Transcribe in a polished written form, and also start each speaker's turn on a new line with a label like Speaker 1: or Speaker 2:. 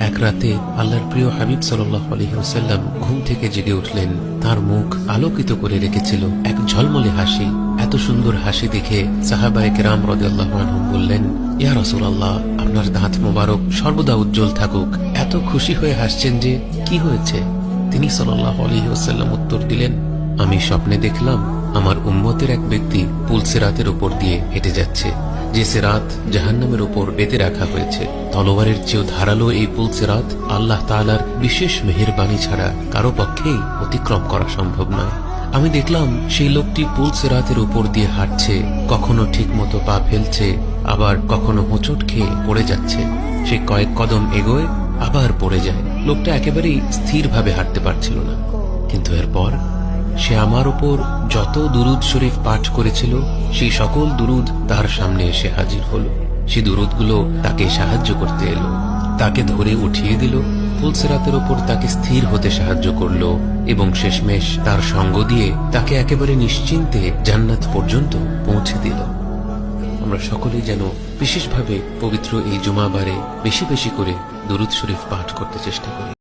Speaker 1: এক রাতে আল্লাহর প্রিয় হাবিব সাল্লাল্লাহু আলাইহি ওয়াসাল্লাম ঘুম থেকে জেগে উঠলেন। তার মুখ আলোকিত করে রেখেছিল এক ঝলমলে হাসি। এত সুন্দর হাসি দেখে সাহাবায়ে কেরাম রাদিয়াল্লাহু আনহুম বললেন, ইয়া রাসূলুল্লাহ, আপনার দাঁত মোবারক সর্বদা উজ্জ্বল থাকুক। এত খুশি হয়ে হাসছেন যে, কি হয়েছে? তিনি সাল্লাল্লাহু আলাইহি ওয়াসাল্লাম উত্তর দিলেন, আমি স্বপ্নে দেখলাম আমার উম্মতের এক ব্যক্তি পুল সিরাতের উপর দিয়ে হেঁটে যাচ্ছে, যে সিরাত জাহান্নামের উপর বেঁধে রাখা হয়েছে। তলোয়ারের চেয়েও ধারালো এই পুল সিরাত আল্লাহ তাআলার বিশেষ মেহেরবানি ছাড়া কারো পক্ষেই অতিক্রম করা সম্ভব নয়। আমি দেখলাম সেই লোকটি পুল সিরাতের উপর দিয়ে হাঁটছে, কখনো ঠিক মতো পা ফেলছে, আবার কখনো হোঁচট খেয়ে পড়ে যাচ্ছে। সে কয়েক কদম এগোয়, আবার পড়ে যায়। লোকটা একেবারেই স্থিরভাবে হাঁটতে পারছিল না। কিন্তু এরপর সে আমার উপর যত দুরুদ শরীফ পাঠ করেছিল, সেই সকল দুরুদ তার সামনে এসে হাজির হলো। সেই দুরুদগুলো তাকে সাহায্য করতে এলো, তাকে ধরে উঠিয়ে দিল, পুলসিরাতের উপর তাকে স্থির হতে সাহায্য করলো এবং শেষমেশ তার সঙ্গ দিয়ে তাকে একেবারে নিশ্চিন্তে জান্নাত পর্যন্ত পৌঁছে দিল। আমরা সকলেই যেন বিশেষভাবে পবিত্র এই জুমাবারে বেশি বেশি করে দুরুদ শরীফ পাঠ করতে চেষ্টা করি।